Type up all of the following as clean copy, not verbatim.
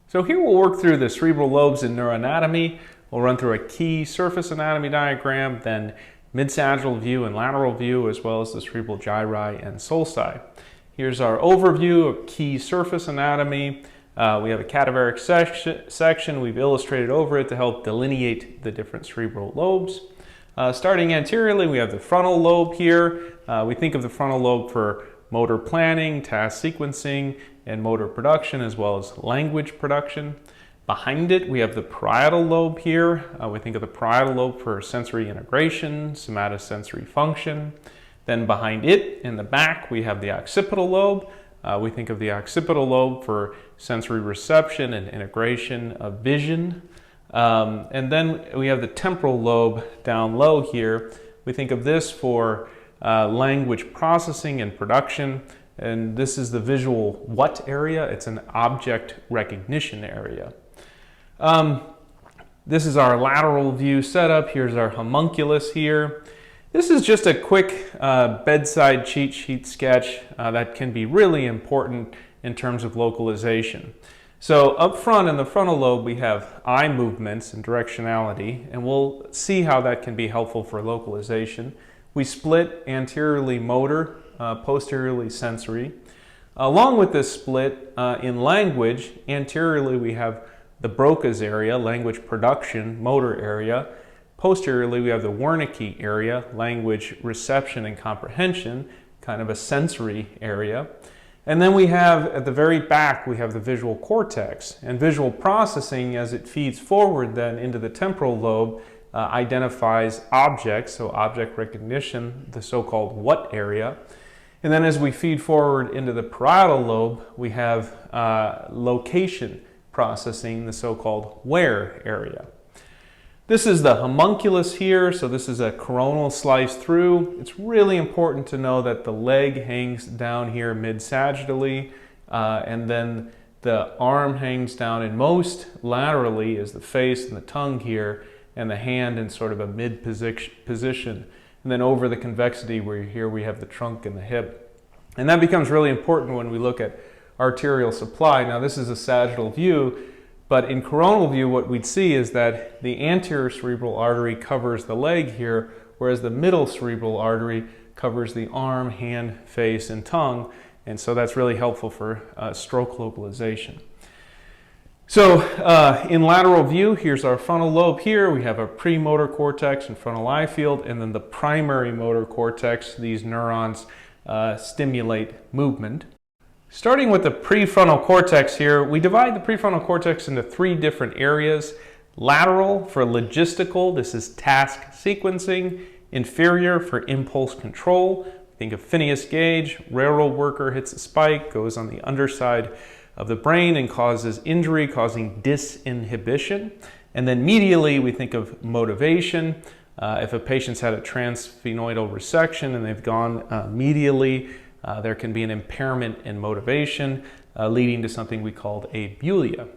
So here we'll work through the cerebral lobes in neuroanatomy. We'll run through a key surface anatomy diagram, then mid-sagittal view and lateral view, as well as the cerebral gyri and sulci. Here's our overview of key surface anatomy. We have a cadaveric section. We've illustrated over it to help delineate the different cerebral lobes. Starting anteriorly, we have the frontal lobe here. We think of the frontal lobe for motor planning, task sequencing, and motor production, as well as language production. Behind it, we have the parietal lobe here. We think of the parietal lobe for sensory integration, somatosensory function. Then behind it, in the back, we have the occipital lobe. We think of the occipital lobe for sensory reception and integration of vision. And then we have the temporal lobe down low here. We think of this for language processing and production. And this is the visual what area? It's an object recognition area. This is our lateral view setup. Here's our homunculus here. This is just a quick bedside cheat sheet sketch that can be really important in terms of localization. So up front in the frontal lobe, we have eye movements and directionality, and we'll see how that can be helpful for localization. We split anteriorly motor, posteriorly sensory. Along with this split in language, anteriorly we have the Broca's area, language production, motor area. Posteriorly we have the Wernicke area, language reception and comprehension, kind of a sensory area. And then we have, at the very back, we have the visual cortex. And visual processing, as it feeds forward then into the temporal lobe, identifies objects, so object recognition, the so-called what area. And then as we feed forward into the parietal lobe, we have location processing, the so-called where area. This is the homunculus here, so this is a coronal slice through. It's really important to know that the leg hangs down here mid-sagittally, and then the arm hangs down, and most laterally is the face and the tongue here, and the hand in sort of a mid-position. And then over the convexity, where here we have the trunk and the hip. And that becomes really important when we look at arterial supply. Now this is a sagittal view, but in coronal view what we'd see is that the anterior cerebral artery covers the leg here, whereas the middle cerebral artery covers the arm, hand, face, and tongue. And so that's really helpful for stroke localization. So in lateral view, here's our frontal lobe here. We have a premotor cortex and frontal eye field, and then the primary motor cortex. These neurons stimulate movement. Starting with the prefrontal cortex here, we divide the prefrontal cortex into three different areas. Lateral for logistical, this is task sequencing. Inferior for impulse control. Think of Phineas Gage, railroad worker hits a spike, goes on the underside of the brain and causes injury, causing disinhibition. And then medially, we think of motivation. If a patient's had a transsphenoidal resection and they've gone medially, there can be an impairment in motivation, leading to something we called abulia.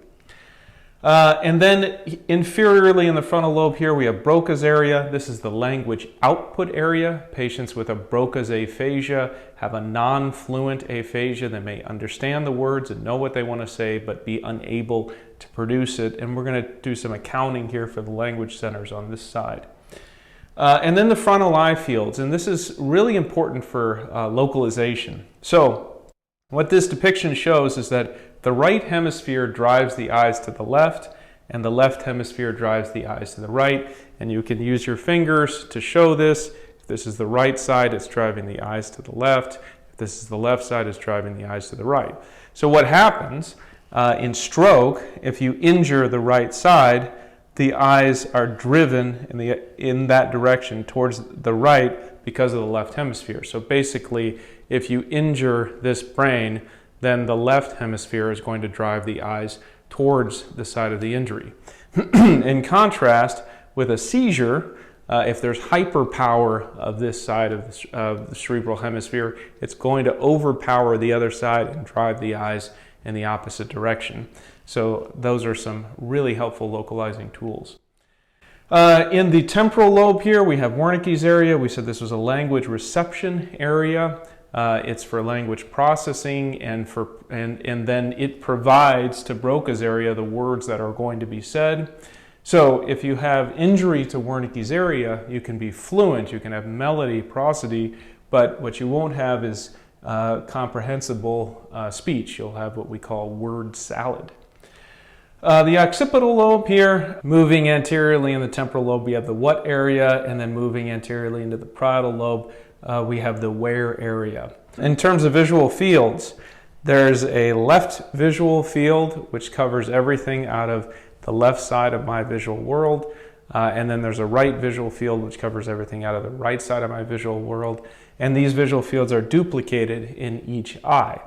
And then inferiorly in the frontal lobe here, we have Broca's area. This is the language output area. Patients with a Broca's aphasia have a non-fluent aphasia. They may understand the words and know what they want to say, but be unable to produce it. And we're going to do some accounting here for the language centers on this side. And then the frontal eye fields, and this is really important for localization. So what this depiction shows is that the right hemisphere drives the eyes to the left, and the left hemisphere drives the eyes to the right. And you can use your fingers to show this. If this is the right side, it's driving the eyes to the left. If this is the left side, it's driving the eyes to the right. So what happens in stroke, if you injure the right side, the eyes are driven in that direction towards the right because of the left hemisphere. So basically, if you injure this brain, then the left hemisphere is going to drive the eyes towards the side of the injury. In contrast, with a seizure, if there's hyperpower of this side of the cerebral hemisphere, it's going to overpower the other side and drive the eyes in the opposite direction. So those are some really helpful localizing tools. In the temporal lobe here, we have Wernicke's area. We said this was a language reception area. It's for language processing, and then it provides to Broca's area the words that are going to be said. So if you have injury to Wernicke's area, you can be fluent, you can have melody, prosody, but what you won't have is comprehensible speech. You'll have what we call word salad. The occipital lobe here, moving anteriorly in the temporal lobe, we have the what area, and then moving anteriorly into the parietal lobe, we have the where area. In terms of visual fields, there's a left visual field which covers everything out of the left side of my visual world, and then there's a right visual field which covers everything out of the right side of my visual world, and these visual fields are duplicated in each eye.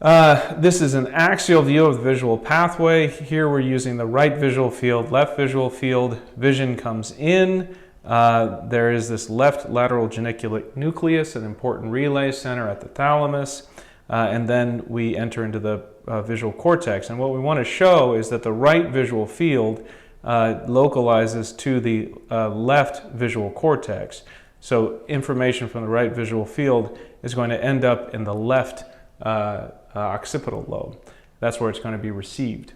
This is an axial view of the visual pathway. Here we're using the right visual field, left visual field, vision comes in. There is this left lateral geniculate nucleus, an important relay center at the thalamus, and then we enter into the visual cortex. And what we want to show is that the right visual field localizes to the left visual cortex. So information from the right visual field is going to end up in the left occipital lobe. That's where it's going to be received.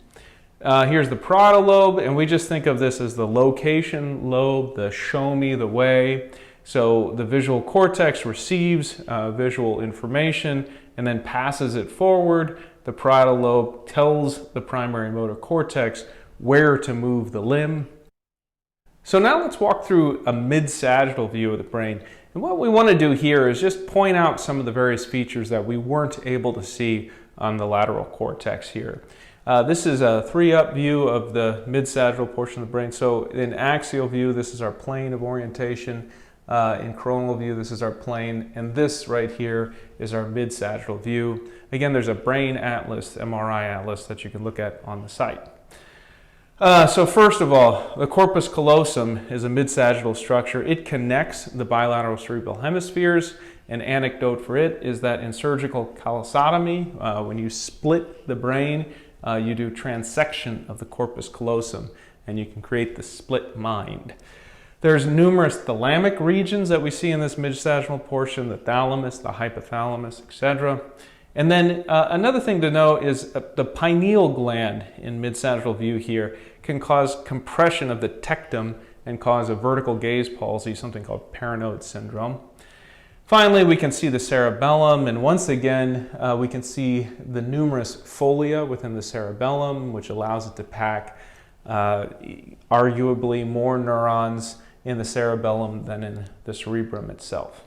Here's the parietal lobe, and we just think of this as the location lobe, the show me the way. So the visual cortex receives visual information and then passes it forward. The parietal lobe tells the primary motor cortex where to move the limb. So now let's walk through a mid-sagittal view of the brain. And what we want to do here is just point out some of the various features that we weren't able to see on the lateral cortex here. This is a 3-up view of the mid-sagittal portion of the brain. So in axial view, this is our plane of orientation. In coronal view, this is our plane, and this right here is our mid-sagittal view. Again, there's a brain atlas, MRI atlas, that you can look at on the site. So first of all, the corpus callosum is a mid-sagittal structure. It connects the bilateral cerebral hemispheres. An anecdote for it is that in surgical callosotomy, when you split the brain, you do transection of the corpus callosum, and you can create the split mind. There's numerous thalamic regions that we see in this mid-sagittal portion, the thalamus, the hypothalamus, etc. And then another thing to know is the pineal gland in mid-sagittal view here can cause compression of the tectum and cause a vertical gaze palsy, something called Paranoid syndrome. Finally, we can see the cerebellum, and once again, we can see the numerous folia within the cerebellum, which allows it to pack arguably more neurons in the cerebellum than in the cerebrum itself.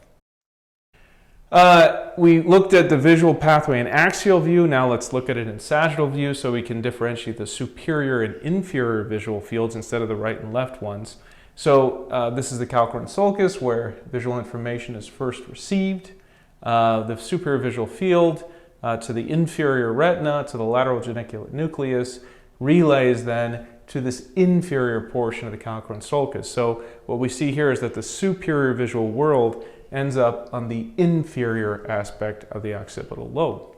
We looked at the visual pathway in axial view. Now let's look at it in sagittal view so we can differentiate the superior and inferior visual fields instead of the right and left ones. So this is the calcarine sulcus where visual information is first received. The superior visual field to the inferior retina, to the lateral geniculate nucleus, relays then to this inferior portion of the calcarine sulcus. So what we see here is that the superior visual world ends up on the inferior aspect of the occipital lobe.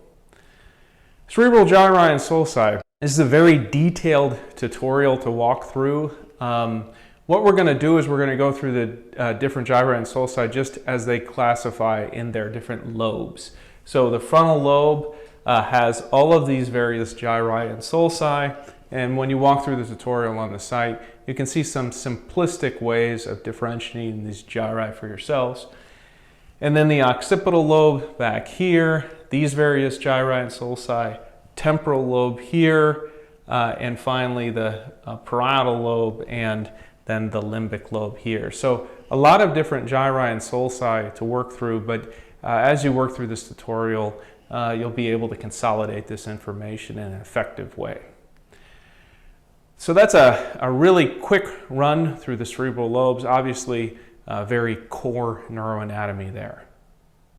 Cerebral gyri and sulci. This is a very detailed tutorial to walk through. What we're going to do is we're going to go through the different gyri and sulci just as they classify in their different lobes. So the frontal lobe has all of these various gyri and sulci, and when you walk through the tutorial on the site, you can see some simplistic ways of differentiating these gyri for yourselves. And then the occipital lobe back here, these various gyri and sulci, temporal lobe here, and finally the parietal lobe, and then the limbic lobe here. So a lot of different gyri and sulci to work through, but as you work through this tutorial, you'll be able to consolidate this information in an effective way. So that's a really quick run through the cerebral lobes, obviously very core neuroanatomy there.